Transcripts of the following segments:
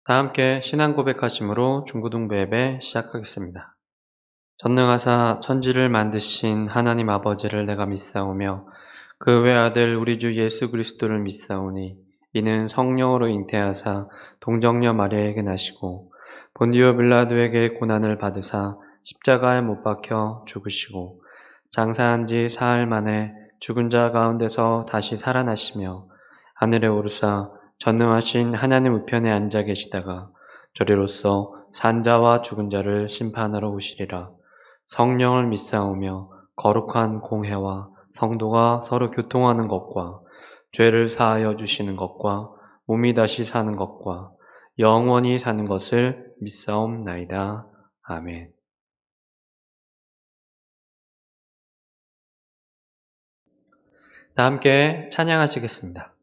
다 함께 신앙 고백하심으로 중고등부 예배 시작하겠습니다. 전능하사 천지를 만드신 하나님 아버지를 내가 믿사오며 그 외아들 우리 주 예수 그리스도를 믿사오니 이는 성령으로 잉태하사 동정녀 마리아에게 나시고 본디오 빌라도에게 고난을 받으사 십자가에 못 박혀 죽으시고 장사한 지 사흘 만에 죽은 자 가운데서 다시 살아나시며 하늘에 오르사 전능하신 하나님 우편에 앉아 계시다가 저리로서 산자와 죽은 자를 심판하러 오시리라. 성령을 믿사오며 거룩한 공회와 성도가 서로 교통하는 것과 죄를 사하여 주시는 것과 몸이 다시 사는 것과 영원히 사는 것을 믿사옵나이다. 아멘. 다 함께 찬양하시겠습니다.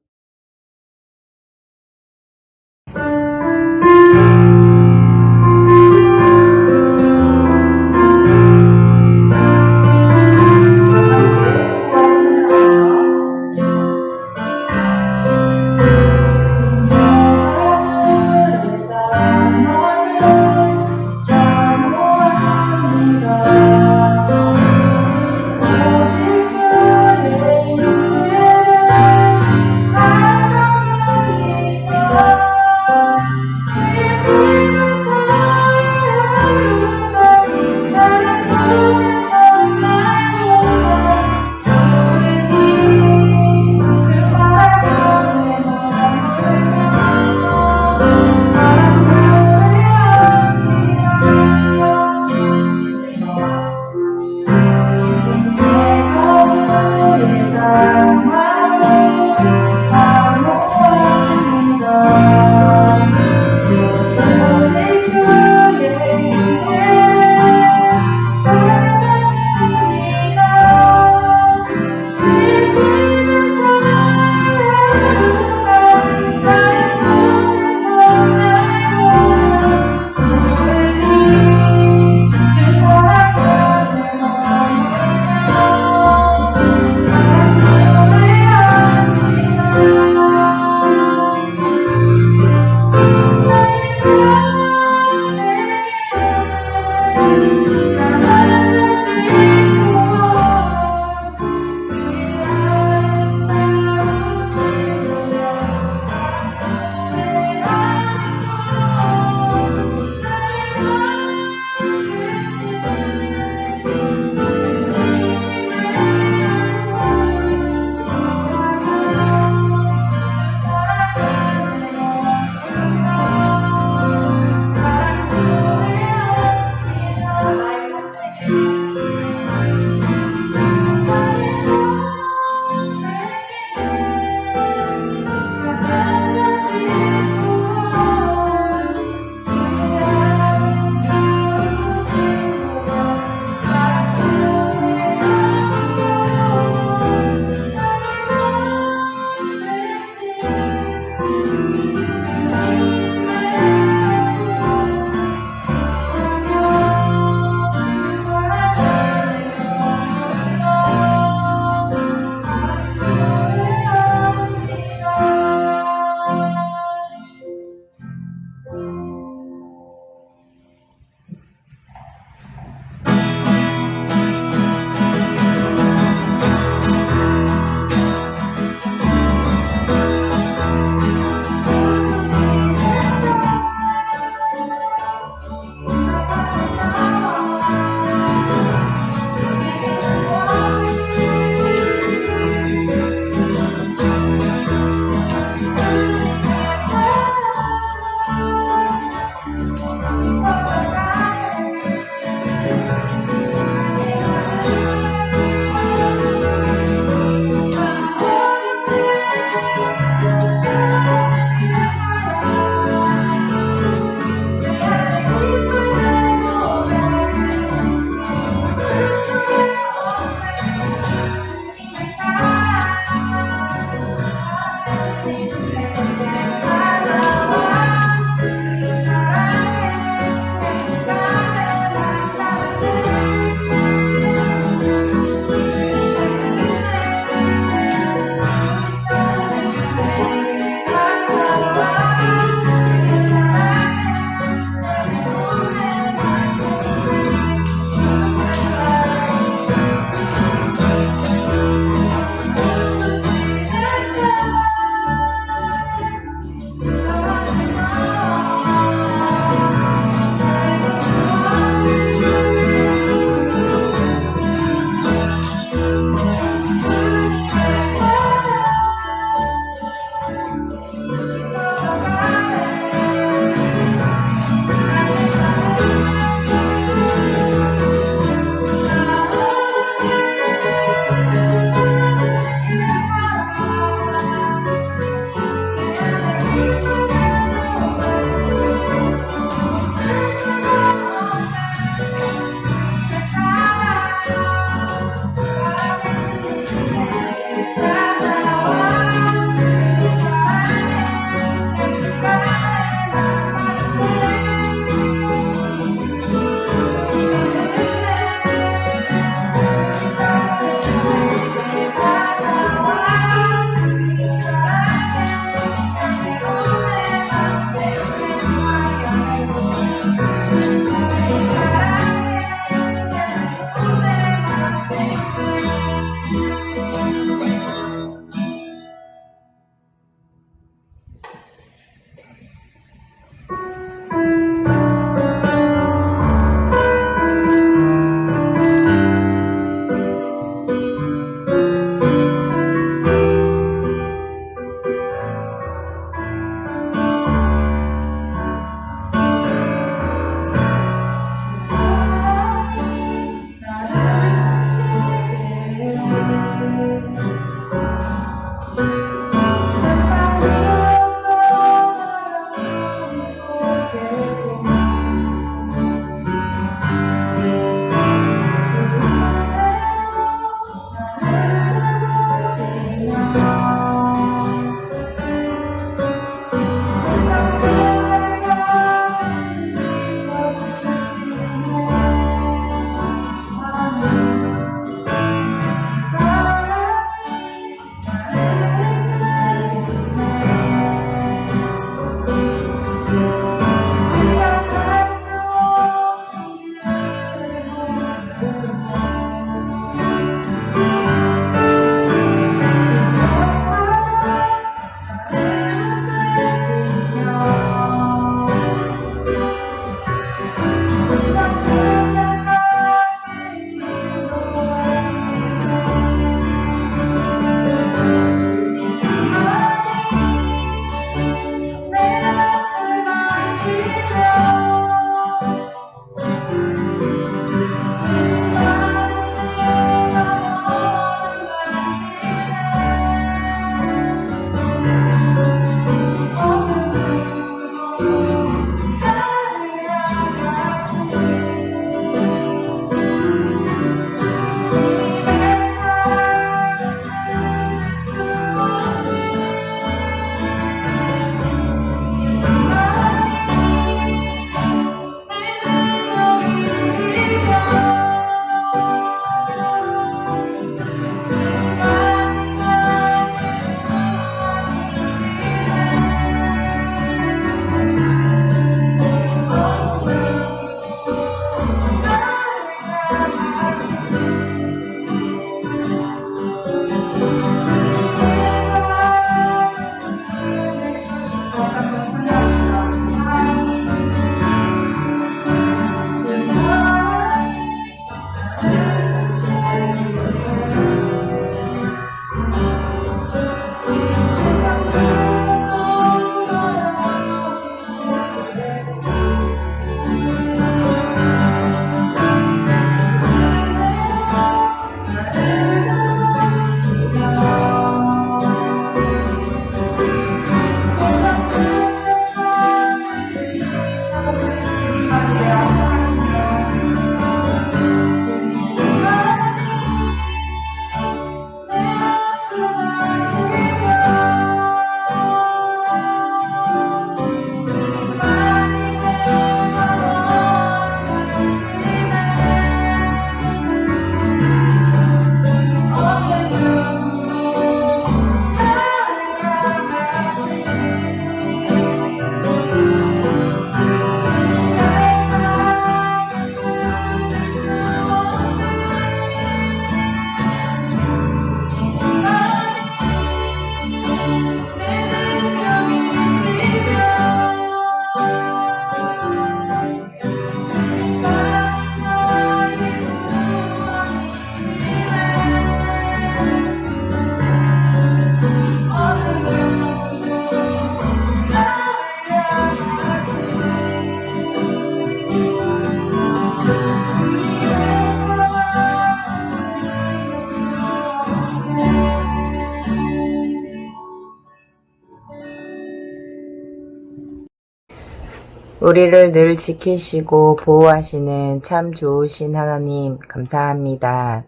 우리를 늘 지키시고 보호하시는 참 좋으신 하나님, 감사합니다.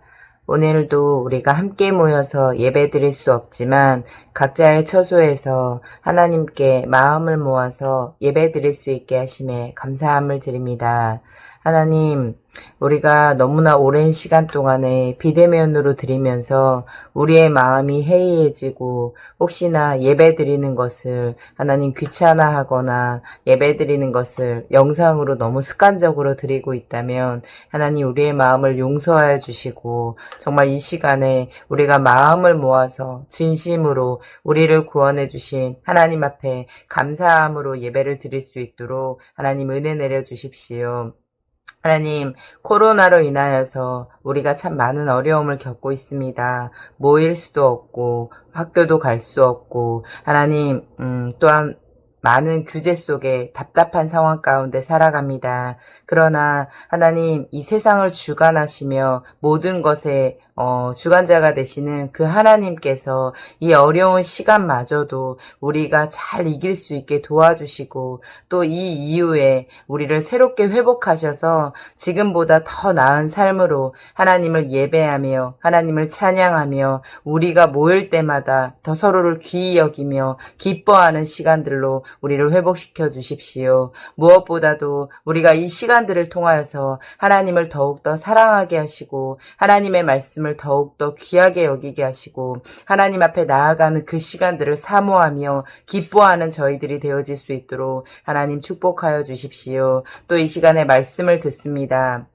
오늘도 우리가 함께 모여서 예배드릴 수 없지만 각자의 처소에서 하나님께 마음을 모아서 예배드릴 수 있게 하심에 감사함을 드립니다. 하나님, 우리가 너무나 오랜 시간 동안에 비대면으로 드리면서 우리의 마음이 해이해지고 혹시나 예배드리는 것을 하나님 귀찮아하거나 예배드리는 것을 영상으로 너무 습관적으로 드리고 있다면 하나님 우리의 마음을 용서하여 주시고 정말 이 시간에 우리가 마음을 모아서 진심으로 우리를 구원해 주신 하나님 앞에 감사함으로 예배를 드릴 수 있도록 하나님 은혜 내려 주십시오. 하나님, 코로나로 인하여서 우리가 참 많은 어려움을 겪고 있습니다. 모일 수도 없고, 학교도 갈 수 없고, 하나님, 또한 많은 규제 속에 답답한 상황 가운데 살아갑니다. 그러나 하나님, 이 세상을 주관하시며 모든 것에 주관자가 되시는 그 하나님께서 이 어려운 시간마저도 우리가 잘 이길 수 있게 도와주시고 또 이 이후에 우리를 새롭게 회복하셔서 지금보다 더 나은 삶으로 하나님을 예배하며 하나님을 찬양하며 우리가 모일 때마다 더 서로를 귀히 여기며 기뻐하는 시간들로 우리를 회복시켜 주십시오. 무엇보다도 우리가 이 시간들을 통하여서 하나님을 더욱더 사랑하게 하시고 하나님의 말씀을 더욱더 귀하게 여기게 하시고 하나님 앞에 나아가는 그 시간들을 사모하며 기뻐하는 저희들이 되어질 수 있도록 하나님 축복하여 주십시오. 또 이 시간에 말씀을 듣습니다.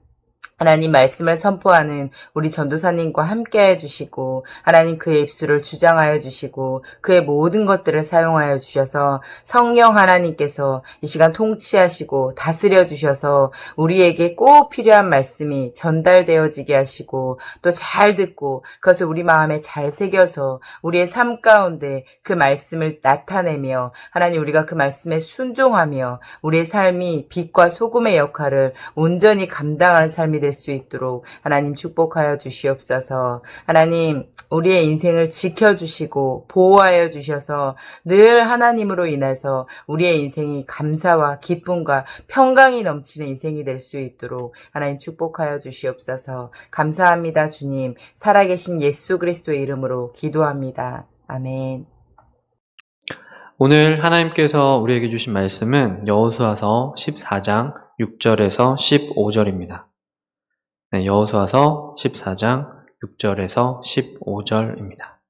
하나님 말씀을 선포하는 우리 전도사님과 함께 해주시고 하나님 그의 입술을 주장하여 주시고 그의 모든 것들을 사용하여 주셔서 성령 하나님께서 이 시간 통치하시고 다스려 주셔서 우리에게 꼭 필요한 말씀이 전달되어지게 하시고 또 잘 듣고 그것을 우리 마음에 잘 새겨서 우리의 삶 가운데 그 말씀을 나타내며 하나님 우리가 그 말씀에 순종하며 우리의 삶이 빛과 소금의 역할을 온전히 감당하는 삶이 될 수 있도록 하나님 축복하여 주시옵소서. 하나님 우리의 인생을 지켜주시고 보호하여 주셔서 늘 하나님으로 인해서 우리의 인생이 감사와 기쁨과 평강이 넘치는 인생이 될 수 있도록 하나님 축복하여 주시옵소서. 감사합니다 주님. 살아계신 예수 그리스도의 이름으로 기도합니다. 아멘. 오늘 하나님께서 우리에게 주신 말씀은 여호수아서 14장 6절에서 15절입니다. 네, 여호수아서 14장 6절에서 15절입니다.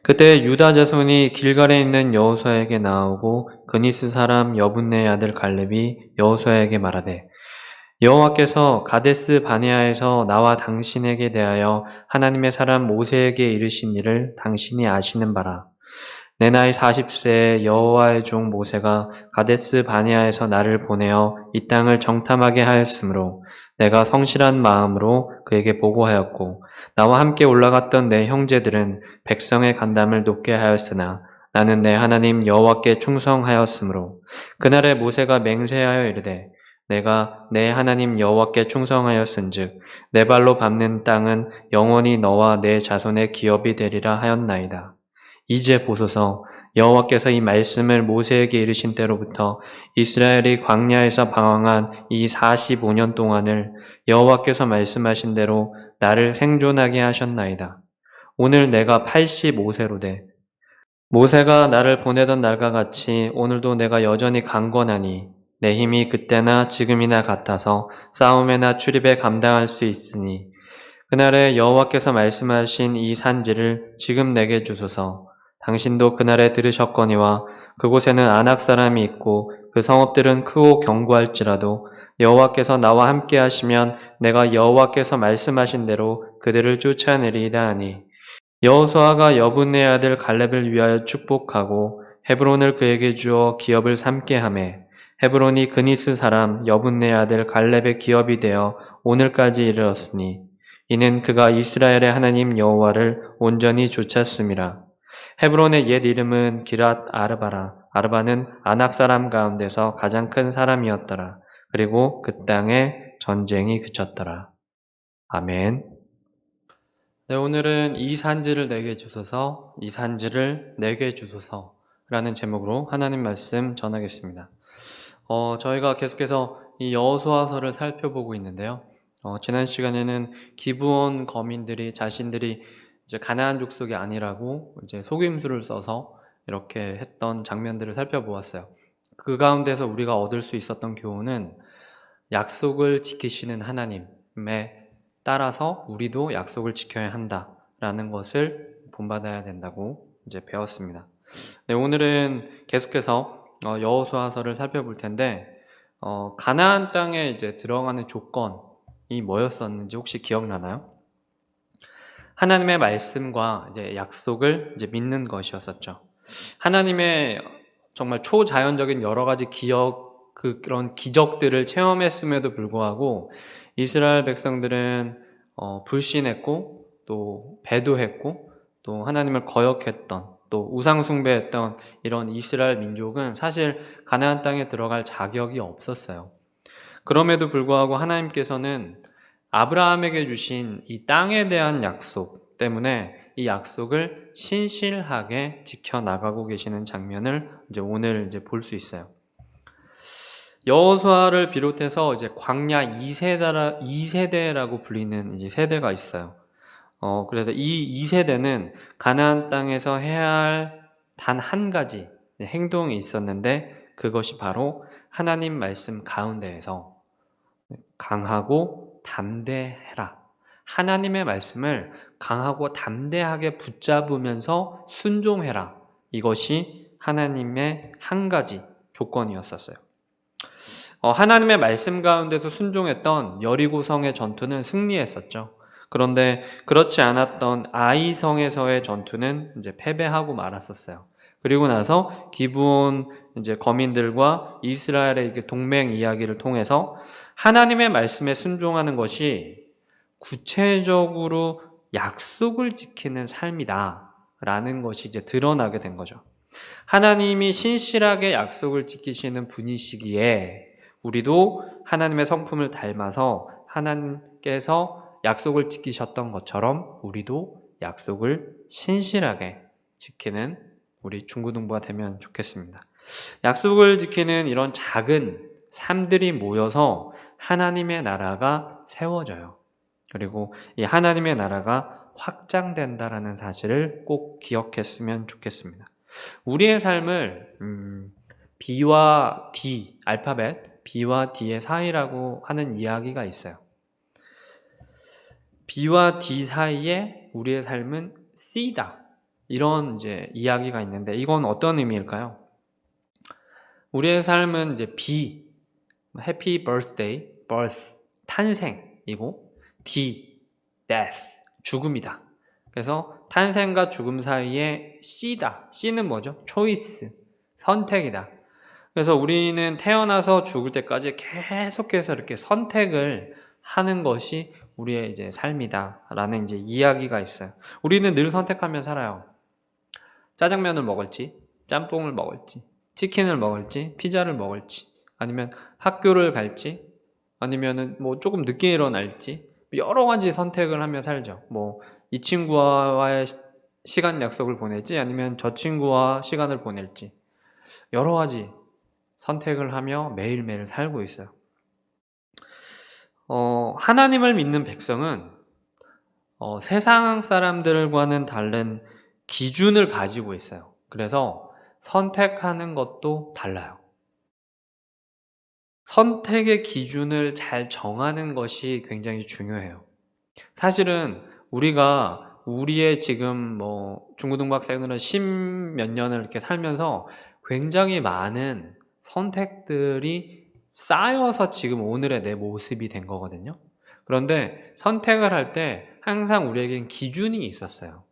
그때 유다 자손이 길갈에 있는 여호수아에게 나오고 그니스 사람 여분네의 아들 갈렙이 여호수아에게 말하되 여호와께서 가데스 바네아에서 나와 당신에게 대하여 하나님의 사람 모세에게 이르신 일을 당신이 아시는 바라. 내 나이 40세에 여호와의 종 모세가 가데스 바네아에서 나를 보내어 이 땅을 정탐하게 하였으므로 내가 성실한 마음으로 그에게 보고하였고 나와 함께 올라갔던 내 형제들은 백성의 간담을 높게 하였으나 나는 내 하나님 여호와께 충성하였으므로 그날에 모세가 맹세하여 이르되 내가 내 하나님 여호와께 충성하였은즉 내 발로 밟는 땅은 영원히 너와 내 자손의 기업이 되리라 하였나이다. 이제 보소서 여호와께서 이 말씀을 모세에게 이르신 때로부터 이스라엘이 광야에서 방황한 이 45년 동안을 여호와께서 말씀하신 대로 나를 생존하게 하셨나이다. 오늘 내가 85세로되 모세가 나를 보내던 날과 같이 오늘도 내가 여전히 강건하니 내 힘이 그때나 지금이나 같아서 싸움에나 출입에 감당할 수 있으니 그날에 여호와께서 말씀하신 이 산지를 지금 내게 주소서. 당신도 그날에 들으셨거니와 그곳에는 아낙 사람이 있고 그 성읍들은 크고 견고할지라도 여호와께서 나와 함께 하시면 내가 여호와께서 말씀하신 대로 그들을 쫓아내리이다 하니 여호수아가 여분네 아들 갈렙을 위하여 축복하고 헤브론을 그에게 주어 기업을 삼게 하매 헤브론이 그니스 사람 여분네 아들 갈렙의 기업이 되어 오늘까지 이르렀으니 이는 그가 이스라엘의 하나님 여호와를 온전히 좇았음이라. 헤브론의 옛 이름은 기랏 아르바라. 아르바는 아낙 사람 가운데서 가장 큰 사람이었더라. 그리고 그 땅에 전쟁이 그쳤더라. 아멘. 네, 오늘은 이 산지를 내게 주소서, 이 산지를 내게 주소서 라는 제목으로 하나님 말씀 전하겠습니다. 저희가 계속해서 이 여호수아서를 살펴보고 있는데요. 지난 시간에는 기브온 거민들이 자신들이 이제 가나안 족속이 아니라고 이제 속임수를 써서 이렇게 했던 장면들을 살펴보았어요. 그 가운데서 우리가 얻을 수 있었던 교훈은 약속을 지키시는 하나님에 따라서 우리도 약속을 지켜야 한다라는 것을 본받아야 된다고 이제 배웠습니다. 네, 오늘은 계속해서 여호수아서를 살펴볼 텐데 가나안 땅에 이제 들어가는 조건이 뭐였었는지 혹시 기억나나요? 하나님의 말씀과 이제 약속을 이제 믿는 것이었었죠. 하나님의 정말 초자연적인 여러 가지 그런 기적들을 체험했음에도 불구하고 이스라엘 백성들은 불신했고 또 배도했고 또 하나님을 거역했던 또 우상 숭배했던 이런 이스라엘 민족은 사실 가나안 땅에 들어갈 자격이 없었어요. 그럼에도 불구하고 하나님께서는 아브라함에게 주신 이 땅에 대한 약속 때문에 이 약속을 신실하게 지켜나가고 계시는 장면을 이제 오늘 이제 볼 수 있어요. 여호수아를 비롯해서 이제 광야 2세대라고 불리는 이제 세대가 있어요. 그래서 이 2세대는 가나안 땅에서 해야 할 단 한 가지 행동이 있었는데 그것이 바로 하나님 말씀 가운데에서 강하고 담대해라. 하나님의 말씀을 강하고 담대하게 붙잡으면서 순종해라. 이것이 하나님의 한 가지 조건이었었어요. 하나님의 말씀 가운데서 순종했던 여리고성의 전투는 승리했었죠. 그런데 그렇지 않았던 아이성에서의 전투는 이제 패배하고 말았었어요. 그리고 나서 기브온 이제 거민들과 이스라엘의 이게 동맹 이야기를 통해서 하나님의 말씀에 순종하는 것이 구체적으로 약속을 지키는 삶이다라는 것이 이제 드러나게 된 거죠. 하나님이 신실하게 약속을 지키시는 분이시기에 우리도 하나님의 성품을 닮아서 하나님께서 약속을 지키셨던 것처럼 우리도 약속을 신실하게 지키는 우리 중고등부가 되면 좋겠습니다. 약속을 지키는 이런 작은 삶들이 모여서 하나님의 나라가 세워져요. 그리고 이 하나님의 나라가 확장된다라는 사실을 꼭 기억했으면 좋겠습니다. 우리의 삶을 B와 D, 알파벳 B와 D의 사이라고 하는 이야기가 있어요. B와 D 사이에 우리의 삶은 C다. 이런 이제 이야기가 있는데 이건 어떤 의미일까요? 우리의 삶은 이제 B, Happy Birthday, Birth, 탄생이고 D, Death, 죽음이다. 그래서 탄생과 죽음 사이에 C다. C는 뭐죠? Choice, 선택이다. 그래서 우리는 태어나서 죽을 때까지 계속해서 이렇게 선택을 하는 것이 우리의 이제 삶이다라는 이제 이야기가 있어요. 우리는 늘 선택하며 살아요. 짜장면을 먹을지, 짬뽕을 먹을지, 치킨을 먹을지, 피자를 먹을지, 아니면 학교를 갈지, 아니면은 뭐 조금 늦게 일어날지, 여러 가지 선택을 하며 살죠. 뭐 이 친구와의 시간 약속을 보낼지, 아니면 저 친구와 시간을 보낼지, 여러 가지 선택을 하며 매일매일 살고 있어요. 하나님을 믿는 백성은 세상 사람들과는 다른 기준을 가지고 있어요. 그래서 선택하는 것도 달라요. 선택의 기준을 잘 정하는 것이 굉장히 중요해요. 사실은 우리가 우리의 지금 뭐 중고등부 학생들은 10몇 년을 이렇게 살면서 굉장히 많은 선택들이 쌓여서 지금 오늘의 내 모습이 된 거거든요. 그런데 선택을 할 때 항상 우리에겐 기준이 있었어요.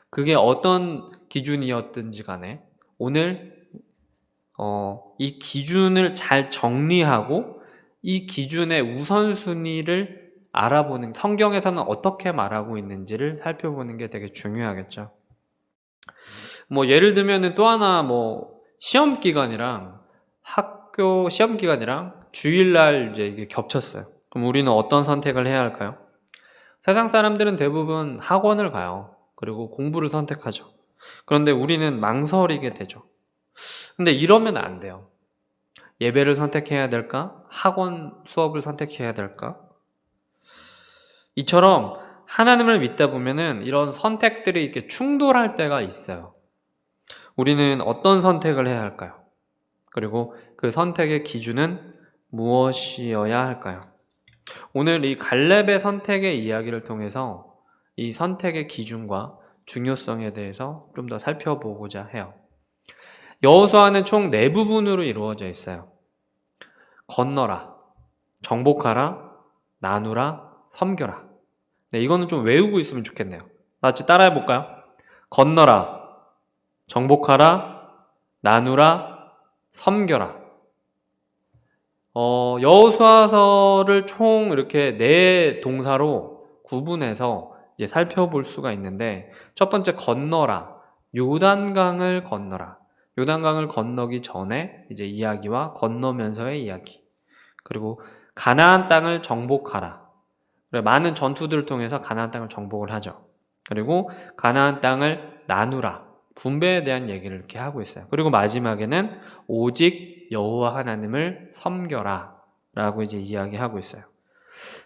그게 어떤 기준이었든지 간에 오늘 이 기준을 잘 정리하고 이 기준의 우선순위를 알아보는, 성경에서는 어떻게 말하고 있는지를 살펴보는 게 되게 중요하겠죠. 뭐 예를 들면은 또 하나 뭐 시험 기간이랑 학교 시험 기간이랑 주일날 이제 이게 겹쳤어요. 그럼 우리는 어떤 선택을 해야 할까요? 세상 사람들은 대부분 학원을 가요. 그리고 공부를 선택하죠. 그런데 우리는 망설이게 되죠. 근데 이러면 안 돼요. 예배를 선택해야 될까? 학원 수업을 선택해야 될까? 이처럼 하나님을 믿다 보면은 이런 선택들이 이렇게 충돌할 때가 있어요. 우리는 어떤 선택을 해야 할까요? 그리고 그 선택의 기준은 무엇이어야 할까요? 오늘 이 갈렙의 선택의 이야기를 통해서 이 선택의 기준과 중요성에 대해서 좀 더 살펴보고자 해요. 여호수아는 총 4부분으로 이루어져 있어요. 건너라, 정복하라, 나누라, 섬겨라. 네, 이거는 좀 외우고 있으면 좋겠네요. 같이 따라해 볼까요? 건너라, 정복하라, 나누라, 섬겨라. 여호수아서를 총 이렇게 4동사로 구분해서 이제 살펴볼 수가 있는데, 첫 번째 건너라, 요단강을 건너라. 요단강을 건너기 전에 이제 이야기와 건너면서의 이야기. 그리고 가나안 땅을 정복하라. 많은 전투들을 통해서 가나안 땅을 정복을 하죠. 그리고 가나안 땅을 나누라. 분배에 대한 얘기를 이렇게 하고 있어요. 그리고 마지막에는 오직 여호와 하나님을 섬겨라 라고 이제 이야기하고 있어요.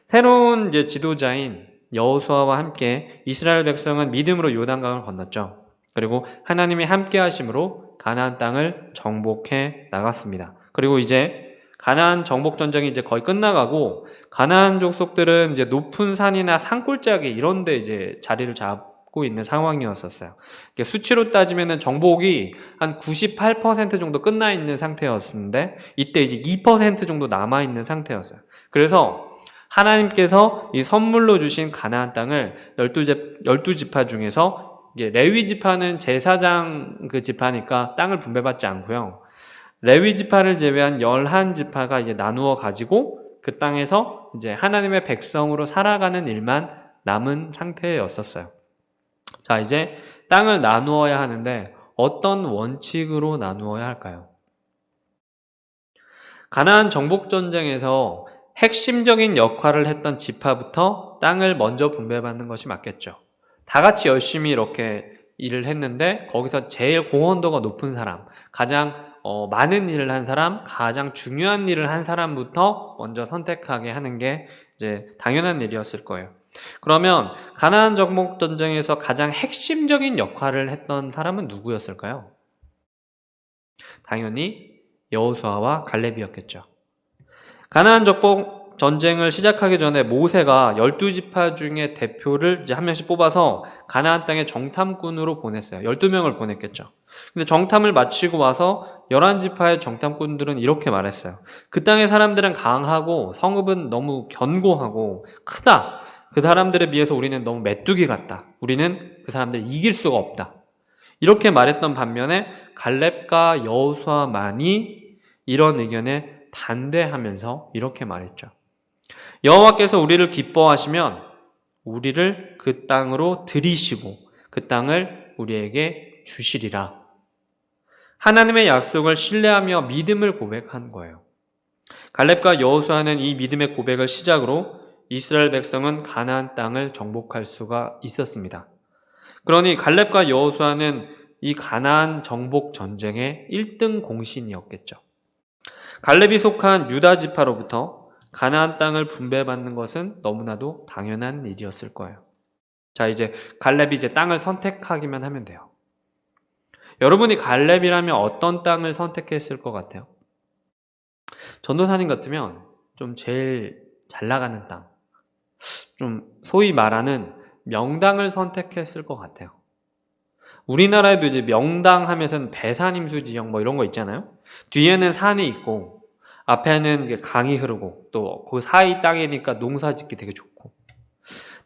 새로운 이제 지도자인 여호수아와 함께 이스라엘 백성은 믿음으로 요단강을 건넜죠. 그리고 하나님이 함께 하심으로 가나안 땅을 정복해 나갔습니다. 그리고 이제 가나안 정복 전쟁이 이제 거의 끝나가고 가나안 족속들은 이제 높은 산이나 산골짜기 이런 데 이제 자리를 잡고 있는 상황이었었어요. 수치로 따지면은 정복이 한 98% 정도 끝나 있는 상태였는데 이때 이제 2% 정도 남아 있는 상태였어요. 그래서 하나님께서 이 선물로 주신 가나안 땅을 12지파 중에서 이게 레위 지파는 제사장 그 지파니까 땅을 분배받지 않고요. 레위 지파를 제외한 11지파가 이제 나누어 가지고 그 땅에서 이제 하나님의 백성으로 살아가는 일만 남은 상태였었어요. 자, 이제 땅을 나누어야 하는데 어떤 원칙으로 나누어야 할까요? 가나안 정복 전쟁에서 핵심적인 역할을 했던 지파부터 땅을 먼저 분배받는 것이 맞겠죠. 다 같이 열심히 이렇게 일을 했는데 거기서 제일 공헌도가 높은 사람, 가장 많은 일을 한 사람, 가장 중요한 일을 한 사람부터 먼저 선택하게 하는 게 이제 당연한 일이었을 거예요. 그러면 가나안 정복 전쟁에서 가장 핵심적인 역할을 했던 사람은 누구였을까요? 당연히 여호수아와 갈렙이었겠죠. 가나안 정복 전쟁을 시작하기 전에 모세가 12지파 중에 대표를 이제 한 명씩 뽑아서 가나안 땅에 정탐꾼으로 보냈어요. 12명을 보냈겠죠. 근데 정탐을 마치고 와서 11지파의 정탐꾼들은 이렇게 말했어요. 그 땅의 사람들은 강하고 성읍은 너무 견고하고 크다. 그 사람들에 비해서 우리는 너무 메뚜기 같다. 우리는 그 사람들을 이길 수가 없다. 이렇게 말했던 반면에 갈렙과 여호수아만이 이런 의견에 반대하면서 이렇게 말했죠. 여호와께서 우리를 기뻐하시면 우리를 그 땅으로 들이시고 그 땅을 우리에게 주시리라. 하나님의 약속을 신뢰하며 믿음을 고백한 거예요. 갈렙과 여호수아는 이 믿음의 고백을 시작으로 이스라엘 백성은 가나안 땅을 정복할 수가 있었습니다. 그러니 갈렙과 여호수아는 이 가나안 정복 전쟁의 1등 공신이었겠죠. 갈렙이 속한 유다 지파로부터 가나안 땅을 분배받는 것은 너무나도 당연한 일이었을 거예요. 자, 이제 갈렙이 이제 땅을 선택하기만 하면 돼요. 여러분이 갈렙이라면 어떤 땅을 선택했을 것 같아요? 전도사님 같으면 좀 제일 잘 나가는 땅, 좀 소위 말하는 명당을 선택했을 것 같아요. 우리나라에도 이제 명당 하면서는 배산임수 지역 뭐 이런 거 있잖아요. 뒤에는 산이 있고 앞에는 강이 흐르고 또 그 사이 땅이니까 농사 짓기 되게 좋고,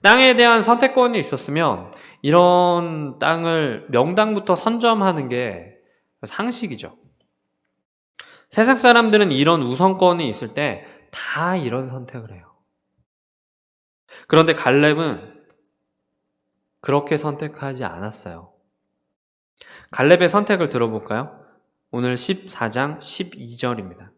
땅에 대한 선택권이 있었으면 이런 땅을 명당부터 선점하는 게 상식이죠. 세상 사람들은 이런 우선권이 있을 때 다 이런 선택을 해요. 그런데 갈렙은 그렇게 선택하지 않았어요. 갈렙의 선택을 들어볼까요? 오늘 14장 12절입니다.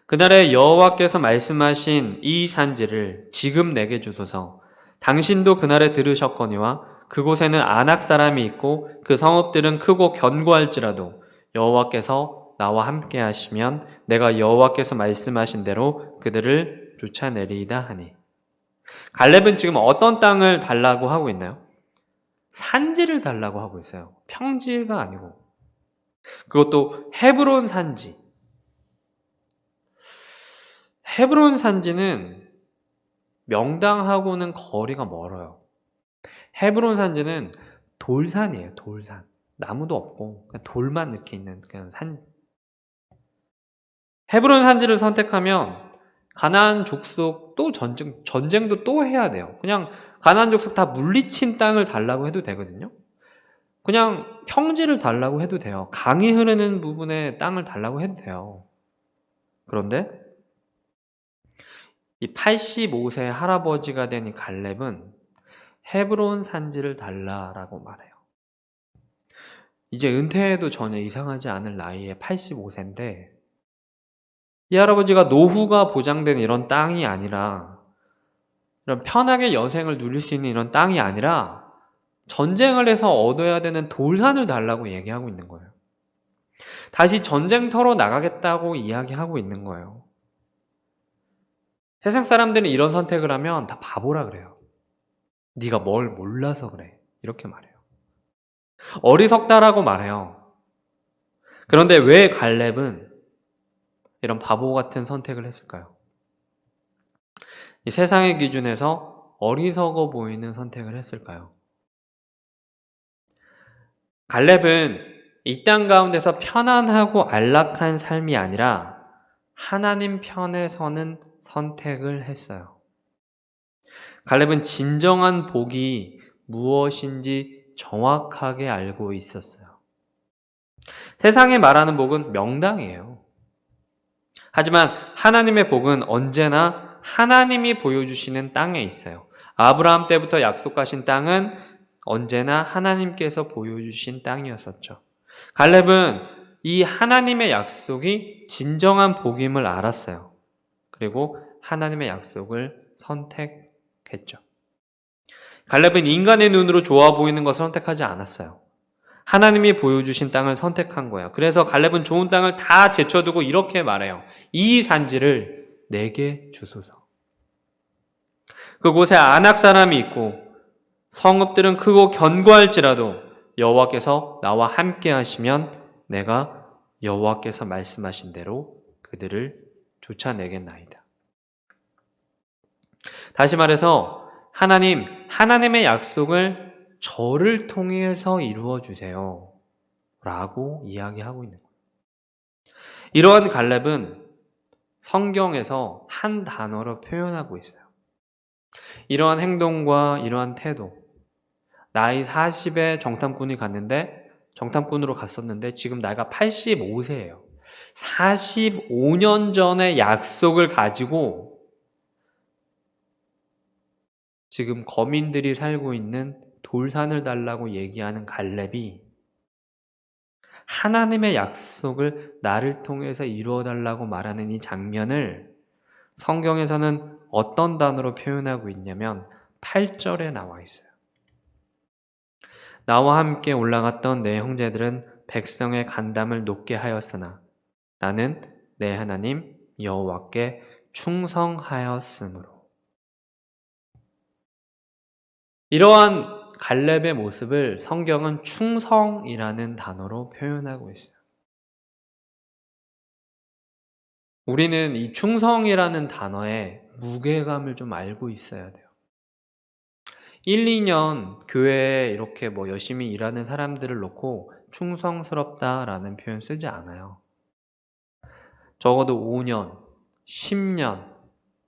그날에 여호와께서 말씀하신 이 산지를 지금 내게 주소서. 당신도 그날에 들으셨거니와 그곳에는 아낙 사람이 있고 그 성읍들은 크고 견고할지라도 여호와께서 나와 함께 하시면 내가 여호와께서 말씀하신 대로 그들을 쫓아내리이다 하니. 갈렙은 지금 어떤 땅을 달라고 하고 있나요? 산지를 달라고 하고 있어요. 평지가 아니고. 그것도 헤브론 산지. 헤브론 산지는 명당하고는 거리가 멀어요. 헤브론 산지는 돌산이에요. 돌산. 나무도 없고 그냥 돌만 이렇게 있는 그냥 산. 헤브론 산지를 선택하면 가나안 족속 또 전쟁도 또 해야 돼요. 그냥 가나안 족속 다 물리친 땅을 달라고 해도 되거든요. 그냥 평지를 달라고 해도 돼요. 강이 흐르는 부분에 땅을 달라고 해도 돼요. 그런데 이 85세 할아버지가 된 이 갈렙은 헤브론 산지를 달라라고 말해요. 이제 은퇴해도 전혀 이상하지 않을 나이에 85세인데 이 할아버지가 노후가 보장된 이런 땅이 아니라 이런 편하게 여생을 누릴 수 있는 이런 땅이 아니라 전쟁을 해서 얻어야 되는 돌산을 달라고 얘기하고 있는 거예요. 다시 전쟁터로 나가겠다고 이야기하고 있는 거예요. 세상 사람들은 이런 선택을 하면 다 바보라 그래요. 네가 뭘 몰라서 그래. 이렇게 말해요. 어리석다라고 말해요. 그런데 왜 갈렙은 이런 바보 같은 선택을 했을까요? 이 세상의 기준에서 어리석어 보이는 선택을 했을까요? 갈렙은 이 땅 가운데서 편안하고 안락한 삶이 아니라 하나님 편에 서는 선택을 했어요. 갈렙은 진정한 복이 무엇인지 정확하게 알고 있었어요. 세상에 말하는 복은 명당이에요. 하지만 하나님의 복은 언제나 하나님이 보여주시는 땅에 있어요. 아브라함 때부터 약속하신 땅은 언제나 하나님께서 보여주신 땅이었었죠. 갈렙은 이 하나님의 약속이 진정한 복임을 알았어요. 그리고 하나님의 약속을 선택했죠. 갈렙은 인간의 눈으로 좋아 보이는 것을 선택하지 않았어요. 하나님이 보여주신 땅을 선택한 거예요. 그래서 갈렙은 좋은 땅을 다 제쳐두고 이렇게 말해요. 이 산지를 내게 주소서. 그곳에 아낙 사람이 있고 성읍들은 크고 견고할지라도 여호와께서 나와 함께 하시면 내가 여호와께서 말씀하신 대로 그들을 쫓아내겠나이다. 다시 말해서 하나님의 약속을 저를 통해서 이루어 주세요. 라고 이야기하고 있는 거예요. 이러한 갈렙은 성경에서 한 단어로 표현하고 있어요. 이러한 행동과 이러한 태도. 나이 40에 정탐꾼이 갔는데 정탐꾼으로 갔었는데 지금 나이가 85세예요. 45년 전의 약속을 가지고 지금 거민들이 살고 있는 돌산을 달라고 얘기하는 갈렙이 하나님의 약속을 나를 통해서 이루어 달라고 말하는 이 장면을 성경에서는 어떤 단어로 표현하고 있냐면 8절에 나와 있어요. 나와 함께 올라갔던 내 형제들은 백성의 간담을 높게 하였으나 나는 내 하나님 여호와께 충성하였으므로. 이러한 갈렙의 모습을 성경은 충성이라는 단어로 표현하고 있어요. 우리는 이 충성이라는 단어의 무게감을 좀 알고 있어야 돼요. 1, 2년 교회에 이렇게 열심히 일하는 사람들을 놓고 충성스럽다라는 표현 쓰지 않아요. 적어도 5년, 10년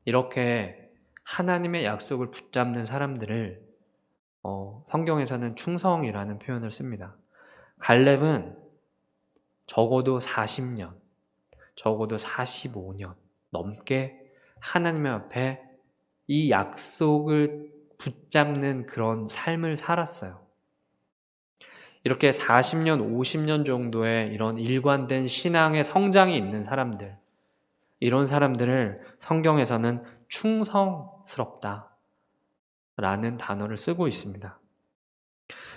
이렇게 하나님의 약속을 붙잡는 사람들을 성경에서는 충성이라는 표현을 씁니다. 갈렙은 적어도 40년, 적어도 45년 넘게 하나님 앞에 이 약속을 붙잡는 그런 삶을 살았어요. 이렇게 40년, 50년 정도의 이런 일관된 신앙의 성장이 있는 사람들, 이런 사람들을 성경에서는 충성스럽다 라는 단어를 쓰고 있습니다.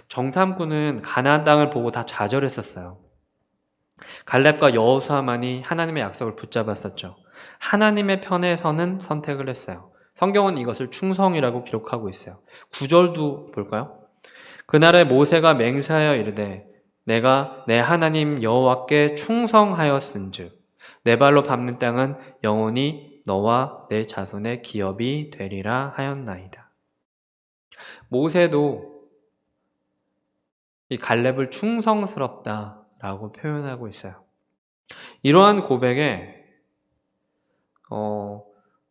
정탐꾼은 가나안 땅을 보고 다 좌절했었어요. 갈렙과 여호수아만이 하나님의 약속을 붙잡았었죠. 하나님의 편에 서는 선택을 했어요. 성경은 이것을 충성이라고 기록하고 있어요. 9절도 볼까요? 그날에 모세가 맹세하여 이르되 내가 내 하나님 여호와께 충성하였은즉 내 발로 밟는 땅은 영원히 너와 내 자손의 기업이 되리라 하였나이다. 모세도 이 갈렙을 충성스럽다라고 표현하고 있어요. 이러한 고백에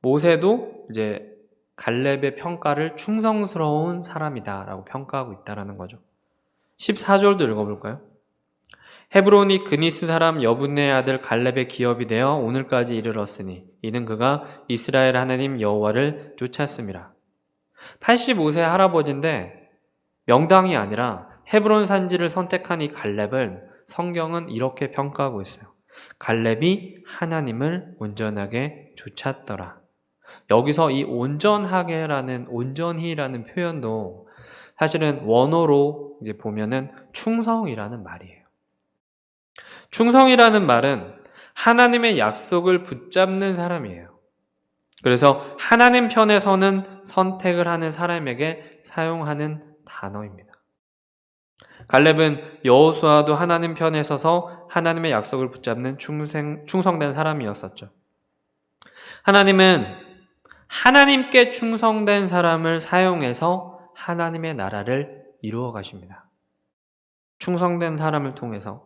모세도 이제 갈렙의 평가를 충성스러운 사람이다라고 평가하고 있다라는 거죠. 14절도 읽어볼까요? 헤브론이 그니스 사람 여분네의 아들 갈렙의 기업이 되어 오늘까지 이르렀으니 이는 그가 이스라엘 하나님 여호와를 쫓았음이라. 85세 할아버지인데 명당이 아니라 헤브론 산지를 선택한 이 갈렙을 성경은 이렇게 평가하고 있어요. 갈렙이 하나님을 온전하게 쫓았더라. 여기서 이 온전히라는 표현도 사실은 원어로 이제 보면은 충성이라는 말이에요. 충성이라는 말은 하나님의 약속을 붙잡는 사람이에요. 그래서 하나님 편에 서는 선택을 하는 사람에게 사용하는 단어입니다. 갈렙은 여호수아도 하나님 편에 서서 하나님의 약속을 붙잡는 충성된 사람이었었죠. 하나님은 하나님께 충성된 사람을 사용해서 하나님의 나라를 이루어 가십니다. 충성된 사람을 통해서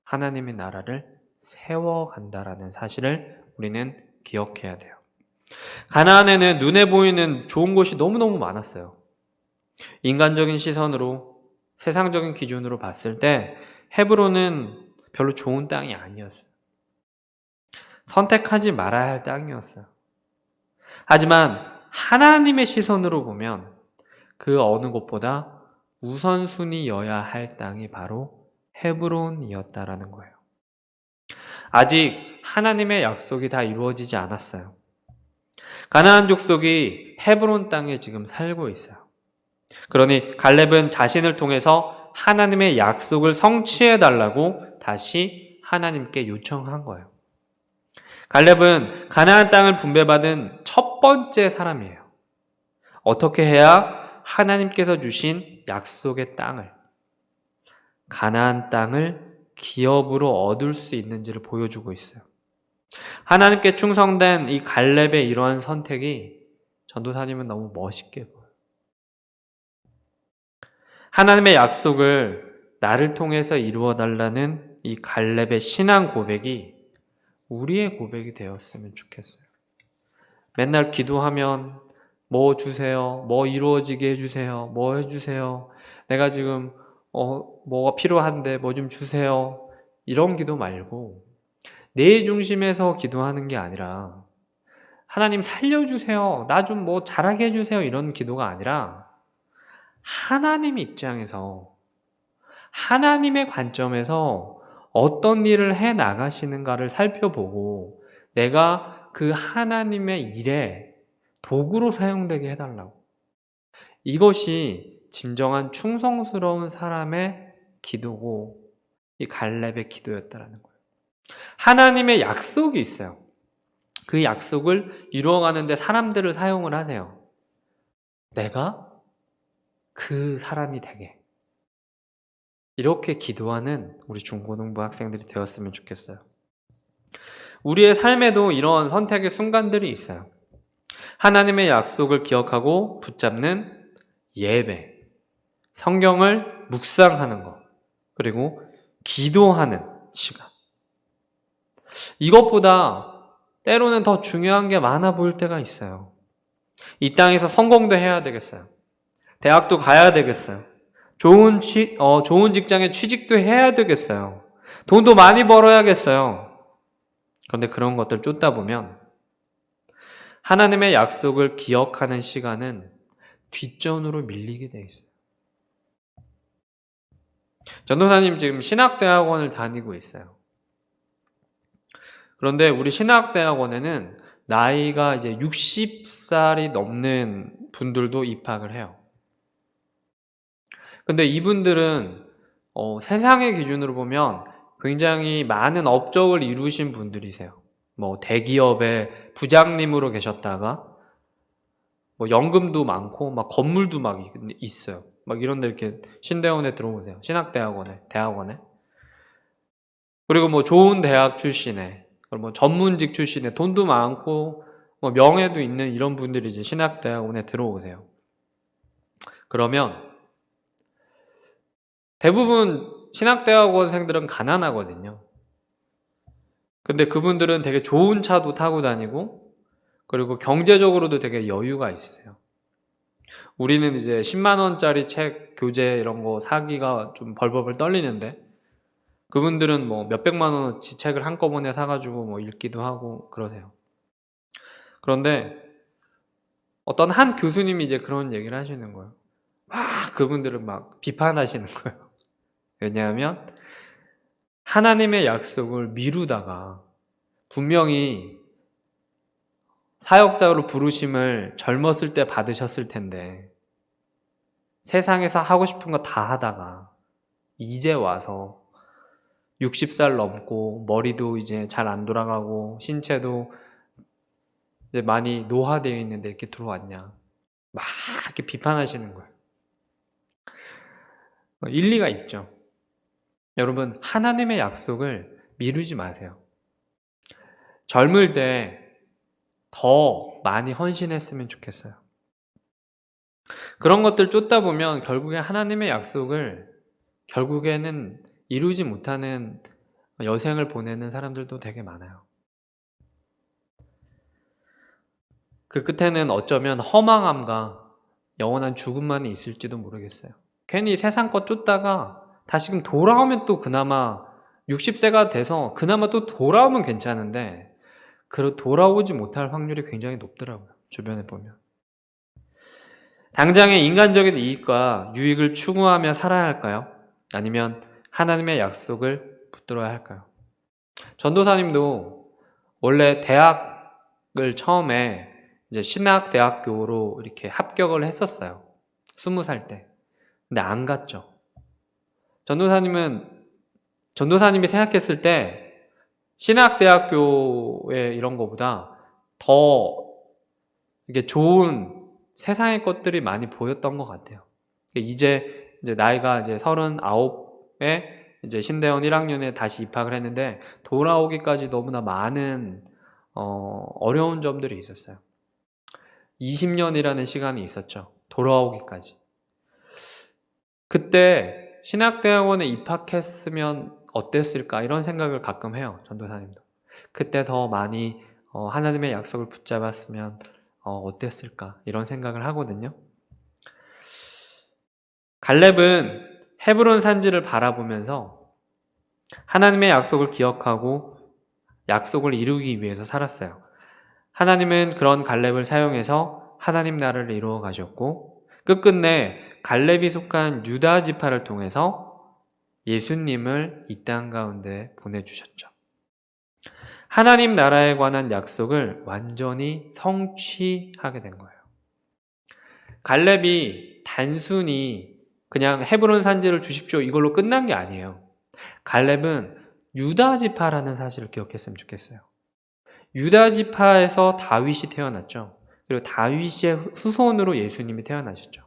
하나님의 나라를 세워간다라는 사실을 우리는 기억해야 돼요. 가나안에는 눈에 보이는 좋은 곳이 너무너무 많았어요. 인간적인 시선으로 세상적인 기준으로 봤을 때 헤브론은 별로 좋은 땅이 아니었어요. 선택하지 말아야 할 땅이었어요. 하지만 하나님의 시선으로 보면 그 어느 곳보다 우선순위여야 할 땅이 바로 헤브론이었다라는 거예요. 아직 하나님의 약속이 다 이루어지지 않았어요. 가나안 족속이 헤브론 땅에 지금 살고 있어요. 그러니 갈렙은 자신을 통해서 하나님의 약속을 성취해달라고 다시 하나님께 요청한 거예요. 갈렙은 가나안 땅을 분배받은 첫 번째 사람이에요. 어떻게 해야 하나님께서 주신 약속의 땅을, 가나안 땅을 기업으로 얻을 수 있는지를 보여주고 있어요. 하나님께 충성된 이 갈렙의 이러한 선택이 전도사님은 너무 멋있게 보여요. 하나님의 약속을 나를 통해서 이루어달라는 이 갈렙의 신앙 고백이 우리의 고백이 되었으면 좋겠어요. 맨날 기도하면 뭐 주세요, 뭐 이루어지게 해주세요, 뭐 해주세요, 내가 지금 뭐가 필요한데 뭐 좀 주세요, 이런 기도 말고 내 중심에서 기도하는 게 아니라 하나님 살려주세요, 나 좀 뭐 잘하게 해주세요, 이런 기도가 아니라 하나님 입장에서 하나님의 관점에서 어떤 일을 해 나가시는가를 살펴보고 내가 그 하나님의 일에 도구로 사용되게 해달라고. 이것이 진정한 충성스러운 사람의 기도고 이 갈렙의 기도였다라는 거예요. 하나님의 약속이 있어요. 그 약속을 이루어가는데 사람들을 사용을 하세요. 내가 그 사람이 되게. 이렇게 기도하는 우리 중고등부 학생들이 되었으면 좋겠어요. 우리의 삶에도 이런 선택의 순간들이 있어요. 하나님의 약속을 기억하고 붙잡는 예배, 성경을 묵상하는 것, 그리고 기도하는 시간. 이것보다 때로는 더 중요한 게 많아 보일 때가 있어요. 이 땅에서 성공도 해야 되겠어요. 대학도 가야 되겠어요. 좋은 직장에 취직도 해야 되겠어요. 돈도 많이 벌어야겠어요. 그런데 그런 것들 쫓다 보면 하나님의 약속을 기억하는 시간은 뒷전으로 밀리게 돼 있어요. 전도사님 지금 신학대학원을 다니고 있어요. 그런데 우리 신학대학원에는 나이가 이제 60살이 넘는 분들도 입학을 해요. 근데 이분들은 세상의 기준으로 보면 굉장히 많은 업적을 이루신 분들이세요. 뭐 대기업의 부장님으로 계셨다가 뭐 연금도 많고 막 건물도 막 있어요. 막 이런 데 이렇게 신대원에 들어오세요. 대학원에. 그리고 뭐 좋은 대학 출신에, 그리고 뭐 전문직 출신에 돈도 많고 뭐 명예도 있는 이런 분들이 이제 신학대학원에 들어오세요. 그러면 대부분 신학대학원생들은 가난하거든요. 근데 그분들은 되게 좋은 차도 타고 다니고, 그리고 경제적으로도 되게 여유가 있으세요. 우리는 이제 10만 원짜리 책, 교재 이런 거 사기가 좀 벌벌벌 떨리는데, 그분들은 뭐 몇백만 원어치 책을 한꺼번에 사가지고 뭐 읽기도 하고 그러세요. 그런데 어떤 한 교수님이 이제 그런 얘기를 하시는 거예요. 막 그분들은 막 비판하시는 거예요. 왜냐하면 하나님의 약속을 미루다가 분명히 사역자로 부르심을 젊었을 때 받으셨을 텐데 세상에서 하고 싶은 거 다 하다가 이제 와서 60살 넘고 머리도 이제 잘 안 돌아가고 신체도 이제 많이 노화되어 있는데 이렇게 들어왔냐, 막 이렇게 비판하시는 거예요. 일리가 있죠. 여러분, 하나님의 약속을 미루지 마세요. 젊을 때 더 많이 헌신했으면 좋겠어요. 그런 것들 쫓다 보면 결국에 하나님의 약속을 결국에는 이루지 못하는 여생을 보내는 사람들도 되게 많아요. 그 끝에는 어쩌면 허망함과 영원한 죽음만이 있을지도 모르겠어요. 괜히 세상 것 쫓다가 다시금 돌아오면 또 그나마 60세가 돼서 그나마 또 돌아오면 괜찮은데 돌아오지 못할 확률이 굉장히 높더라고요. 주변에 보면. 당장의 인간적인 이익과 유익을 추구하며 살아야 할까요? 아니면 하나님의 약속을 붙들어야 할까요? 전도사님도 원래 대학을 처음에 이제 신학대학교로 이렇게 합격을 했었어요. 20살 때. 근데 안 갔죠. 전도사님이 생각했을 때 신학대학교의 이런 거보다 더 이게 좋은 세상의 것들이 많이 보였던 것 같아요. 이제 나이가 이제 39에 이제 신대원 1학년에 다시 입학을 했는데 돌아오기까지 너무나 많은 어려운 점들이 있었어요. 20년이라는 시간이 있었죠. 돌아오기까지. 그때 신학대학원에 입학했으면 어땠을까 이런 생각을 가끔 해요. 전도사님도. 그때 더 많이 하나님의 약속을 붙잡았으면 어땠을까 이런 생각을 하거든요. 갈렙은 헤브론 산지를 바라보면서 하나님의 약속을 기억하고 약속을 이루기 위해서 살았어요. 하나님은 그런 갈렙을 사용해서 하나님 나라를 이루어 가셨고 끝끝내 갈렙이 속한 유다 지파를 통해서 예수님을 이 땅 가운데 보내주셨죠. 하나님 나라에 관한 약속을 완전히 성취하게 된 거예요. 갈렙이 단순히 그냥 헤브론 산지를 주십시오 이걸로 끝난 게 아니에요. 갈렙은 유다 지파라는 사실을 기억했으면 좋겠어요. 유다 지파에서 다윗이 태어났죠. 그리고 다윗의 후손으로 예수님이 태어나셨죠.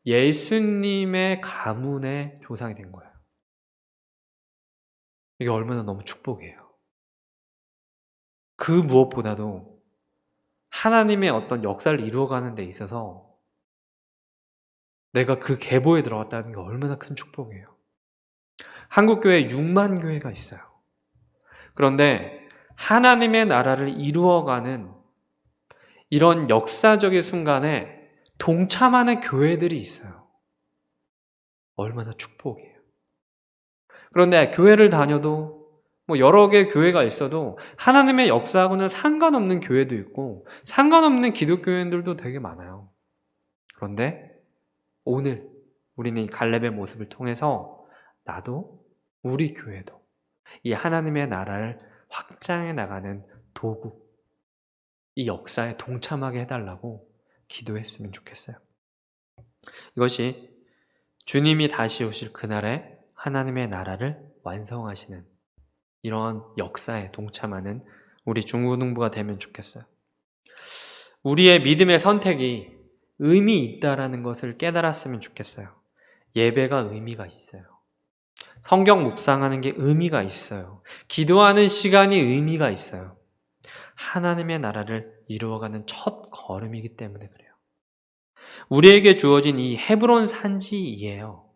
예수님의 가문의 조상이 된 거예요. 이게 얼마나 너무 축복이에요. 그 무엇보다도 하나님의 어떤 역사를 이루어가는 데 있어서 내가 그 계보에 들어갔다는 게 얼마나 큰 축복이에요. 한국교회에 6만 교회가 있어요. 그런데 하나님의 나라를 이루어가는 이런 역사적인 순간에 동참하는 교회들이 있어요. 얼마나 축복이에요. 그런데 교회를 다녀도 뭐 여러 개의 교회가 있어도 하나님의 역사하고는 상관없는 교회도 있고 상관없는 기독교인들도 되게 많아요. 그런데 오늘 우리는 이 갈렙의 모습을 통해서 나도 우리 교회도 이 하나님의 나라를 확장해 나가는 도구, 이 역사에 동참하게 해달라고 기도했으면 좋겠어요. 이것이 주님이 다시 오실 그날에 하나님의 나라를 완성하시는 이러한 역사에 동참하는 우리 중고등부가 되면 좋겠어요. 우리의 믿음의 선택이 의미 있다라는 것을 깨달았으면 좋겠어요. 예배가 의미가 있어요. 성경 묵상하는 게 의미가 있어요. 기도하는 시간이 의미가 있어요. 하나님의 나라를 이루어가는 첫 걸음이기 때문에 그래요. 우리에게 주어진 이 헤브론 산지이에요.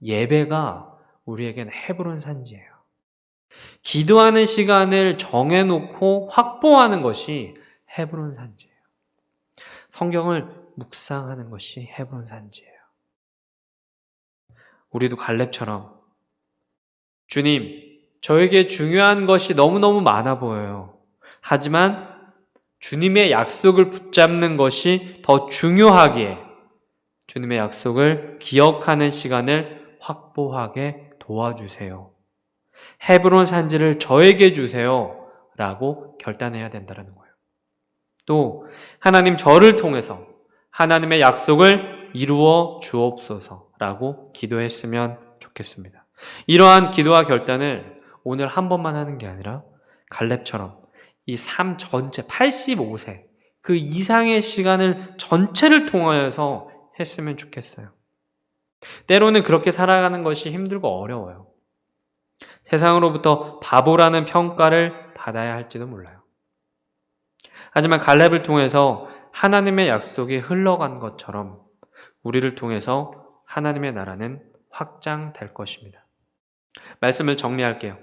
예배가 우리에게는 헤브론 산지예요. 기도하는 시간을 정해놓고 확보하는 것이 헤브론 산지예요. 성경을 묵상하는 것이 헤브론 산지예요. 우리도 갈렙처럼 주님, 저에게 중요한 것이 너무너무 많아 보여요. 하지만 주님의 약속을 붙잡는 것이 더 중요하기에 주님의 약속을 기억하는 시간을 확보하게 도와주세요. 헤브론 산지를 저에게 주세요. 라고 결단해야 된다는 거예요. 또 하나님 저를 통해서 하나님의 약속을 이루어 주옵소서라고 기도했으면 좋겠습니다. 이러한 기도와 결단을 오늘 한 번만 하는 게 아니라 갈렙처럼 이 삶 전체 85세 그 이상의 시간을 전체를 통하여서 했으면 좋겠어요. 때로는 그렇게 살아가는 것이 힘들고 어려워요. 세상으로부터 바보라는 평가를 받아야 할지도 몰라요. 하지만 갈렙을 통해서 하나님의 약속이 흘러간 것처럼 우리를 통해서 하나님의 나라는 확장될 것입니다. 말씀을 정리할게요.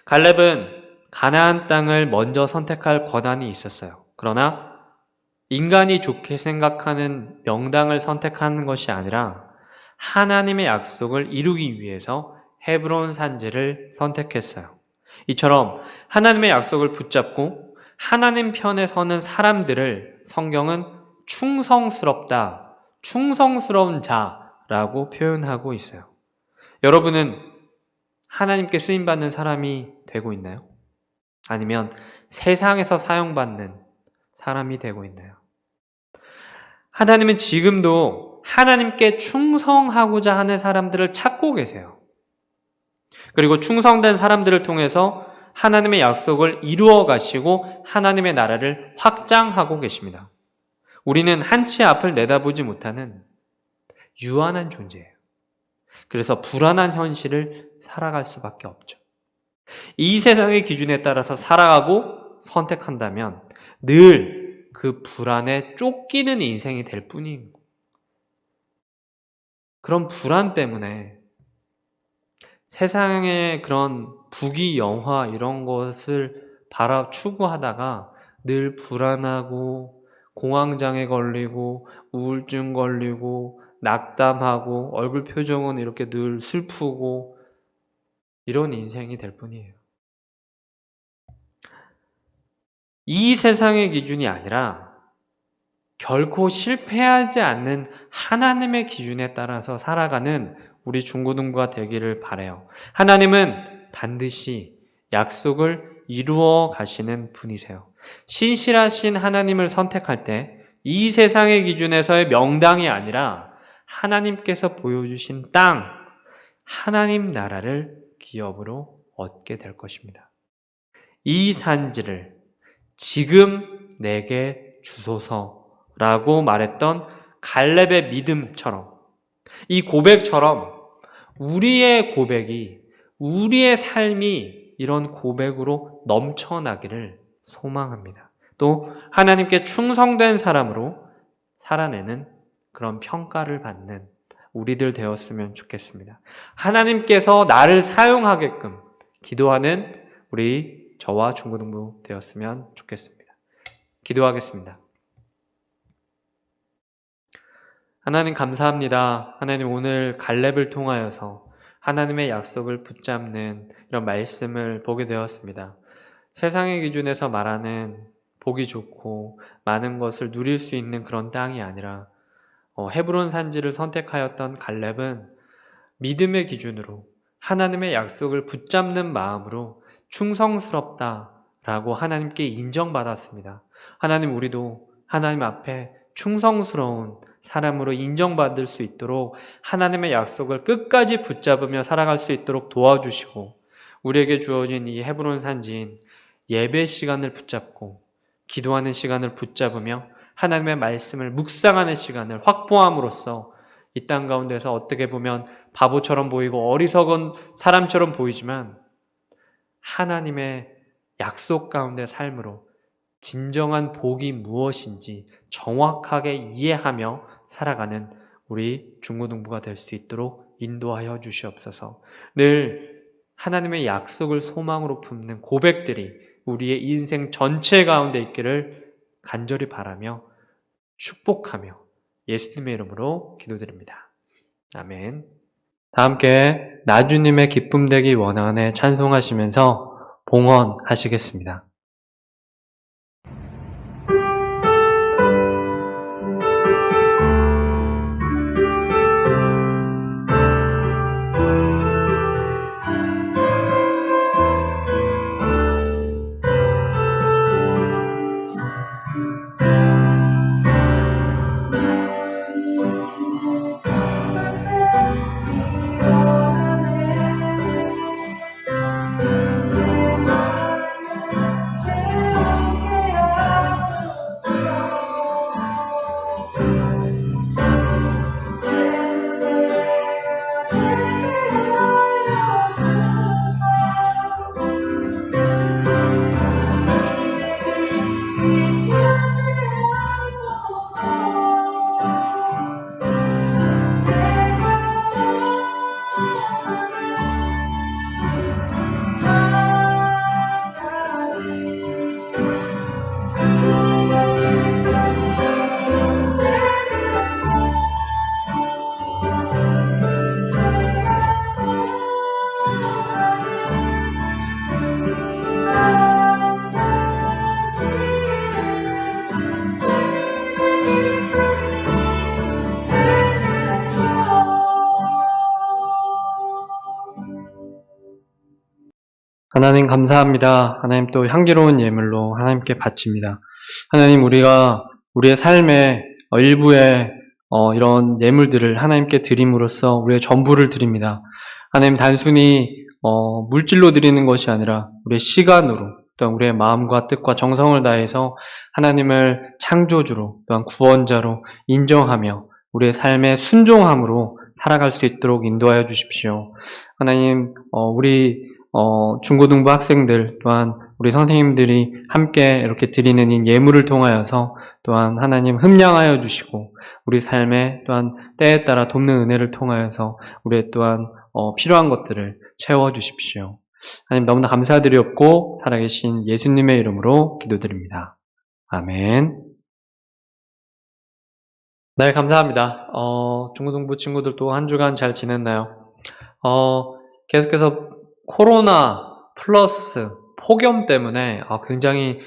갈렙은 가나안 땅을 먼저 선택할 권한이 있었어요. 그러나 인간이 좋게 생각하는 명당을 선택하는 것이 아니라 하나님의 약속을 이루기 위해서 헤브론 산지를 선택했어요. 이처럼 하나님의 약속을 붙잡고 하나님 편에 서는 사람들을 성경은 충성스럽다, 충성스러운 자라고 표현하고 있어요. 여러분은 하나님께 쓰임받는 사람이 되고 있나요? 아니면 세상에서 사용받는 사람이 되고 있나요? 하나님은 지금도 하나님께 충성하고자 하는 사람들을 찾고 계세요. 그리고 충성된 사람들을 통해서 하나님의 약속을 이루어 가시고 하나님의 나라를 확장하고 계십니다. 우리는 한치 앞을 내다보지 못하는 유한한 존재예요. 그래서 불안한 현실을 살아갈 수밖에 없죠. 이 세상의 기준에 따라서 살아가고 선택한다면 늘 그 불안에 쫓기는 인생이 될 뿐인 거예요. 그런 불안 때문에 세상의 그런 부귀 영화 이런 것을 추구하다가 늘 불안하고 공황장애 걸리고 우울증 걸리고 낙담하고 얼굴 표정은 이렇게 늘 슬프고 이런 인생이 될 뿐이에요. 이 세상의 기준이 아니라 결코 실패하지 않는 하나님의 기준에 따라서 살아가는 우리 중고등부가 되기를 바라요. 하나님은 반드시 약속을 이루어 가시는 분이세요. 신실하신 하나님을 선택할 때 이 세상의 기준에서의 명당이 아니라 하나님께서 보여주신 땅, 하나님 나라를 기업으로 얻게 될 것입니다. 이 산지를 지금 내게 주소서라고 말했던 갈렙의 믿음처럼 이 고백처럼 우리의 고백이 우리의 삶이 이런 고백으로 넘쳐나기를 소망합니다. 또 하나님께 충성된 사람으로 살아내는 그런 평가를 받는 우리들 되었으면 좋겠습니다. 하나님께서 나를 사용하게끔 기도하는 우리 저와 중고등부 되었으면 좋겠습니다. 기도하겠습니다. 하나님 감사합니다. 하나님 오늘 갈렙을 통하여서 하나님의 약속을 붙잡는 이런 말씀을 보게 되었습니다. 세상의 기준에서 말하는 보기 좋고 많은 것을 누릴 수 있는 그런 땅이 아니라 헤브론 산지를 선택하였던 갈렙은 믿음의 기준으로 하나님의 약속을 붙잡는 마음으로 충성스럽다라고 하나님께 인정받았습니다. 하나님 우리도 하나님 앞에 충성스러운 사람으로 인정받을 수 있도록 하나님의 약속을 끝까지 붙잡으며 살아갈 수 있도록 도와주시고, 우리에게 주어진 이 헤브론 산지인 예배 시간을 붙잡고 기도하는 시간을 붙잡으며 하나님의 말씀을 묵상하는 시간을 확보함으로써 이 땅 가운데서 어떻게 보면 바보처럼 보이고 어리석은 사람처럼 보이지만 하나님의 약속 가운데 삶으로 진정한 복이 무엇인지 정확하게 이해하며 살아가는 우리 중고등부가 될 수 있도록 인도하여 주시옵소서. 늘 하나님의 약속을 소망으로 품는 고백들이 우리의 인생 전체 가운데 있기를 간절히 바라며 축복하며 예수님의 이름으로 기도드립니다. 아멘. 다 함께 나주님의 기쁨 되기 원하네 찬송하시면서 봉헌하시겠습니다. 하나님 감사합니다. 하나님 또 향기로운 예물로 하나님께 바칩니다. 하나님 우리가 우리의 삶의 일부의 이런 예물들을 하나님께 드림으로써 우리의 전부를 드립니다. 하나님 단순히 물질로 드리는 것이 아니라 우리의 시간으로 또한 우리의 마음과 뜻과 정성을 다해서 하나님을 창조주로 또한 구원자로 인정하며 우리의 삶의 순종함으로 살아갈 수 있도록 인도하여 주십시오. 하나님 우리 중고등부 학생들 또한 우리 선생님들이 함께 이렇게 드리는 이 예물을 통하여서 또한 하나님 흠량하여 주시고 우리 삶에 또한 때에 따라 돕는 은혜를 통하여서 우리의 또한 필요한 것들을 채워 주십시오. 하나님 너무나 감사드리옵고 살아계신 예수님의 이름으로 기도드립니다. 아멘. 네, 감사합니다. 중고등부 친구들도 한 주간 잘 지냈나요? 계속해서 코로나 플러스 폭염 때문에 굉장히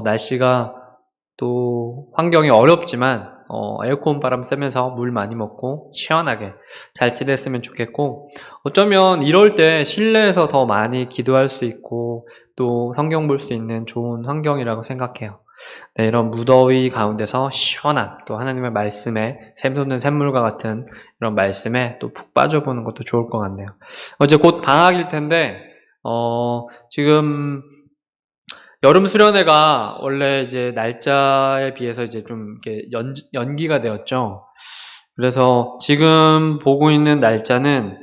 날씨가 또 환경이 어렵지만 에어컨 바람 쐬면서 물 많이 먹고 시원하게 잘 지냈으면 좋겠고, 어쩌면 이럴 때 실내에서 더 많이 기도할 수 있고 또 성경 볼 수 있는 좋은 환경이라고 생각해요. 네, 이런 무더위 가운데서 시원한 또 하나님의 말씀에 샘솟는 샘물과 같은 이런 말씀에 또 푹 빠져보는 것도 좋을 것 같네요. 이제 곧 방학일 텐데 지금 여름 수련회가 원래 이제 날짜에 비해서 이제 좀 이렇게 연기가 되었죠. 그래서 지금 보고 있는 날짜는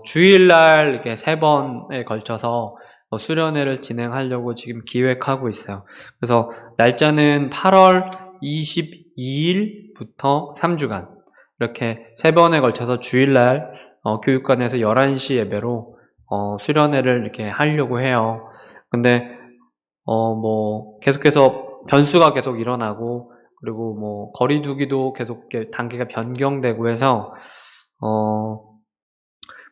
주일날 이렇게 3번에 걸쳐서 수련회를 진행하려고 지금 기획하고 있어요. 그래서 날짜는 8월 22일부터 3주간 이렇게 3번에 걸쳐서 주일날 교육관에서 11시 예배로 수련회를 이렇게 하려고 해요. 근데 계속해서 변수가 계속 일어나고, 그리고 거리두기도 계속 이렇게 단계가 변경되고 해서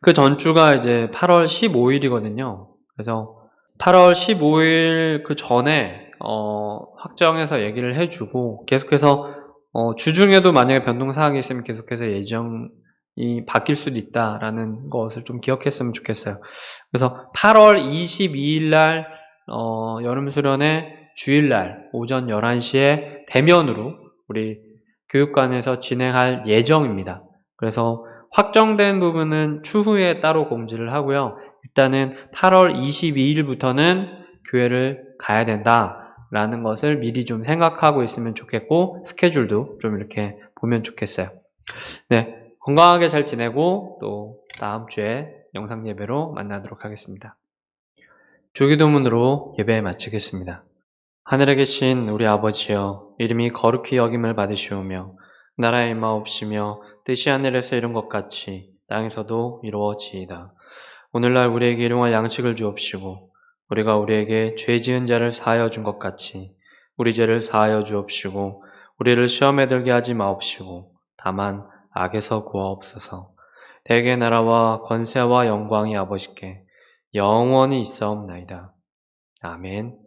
그 전주가 이제 8월 15일이거든요. 그래서 8월 15일 그 전에 확정해서 얘기를 해주고, 계속해서 주중에도 만약에 변동사항이 있으면 계속해서 예정이 바뀔 수도 있다라는 것을 좀 기억했으면 좋겠어요. 그래서 8월 22일 날 여름 수련회 주일날 오전 11시에 대면으로 우리 교육관에서 진행할 예정입니다. 그래서 확정된 부분은 추후에 따로 공지를 하고요. 일단은 8월 22일부터는 교회를 가야 된다라는 것을 미리 좀 생각하고 있으면 좋겠고, 스케줄도 좀 이렇게 보면 좋겠어요. 네, 건강하게 잘 지내고 또 다음 주에 영상 예배로 만나도록 하겠습니다. 주기도문으로 예배 마치겠습니다. 하늘에 계신 우리 아버지여, 이름이 거룩히 여김을 받으시오며 나라의 임하옵시며 뜻이 하늘에서 이룬 것 같이 땅에서도 이루어지이다. 오늘날 우리에게 일용할 양식을 주옵시고 우리가 우리에게 죄 지은 자를 사하여 준 것 같이 우리 죄를 사하여 주옵시고 우리를 시험에 들게 하지 마옵시고 다만 악에서 구하옵소서. 대개 나라와 권세와 영광이 아버지께 영원히 있사옵나이다. 아멘.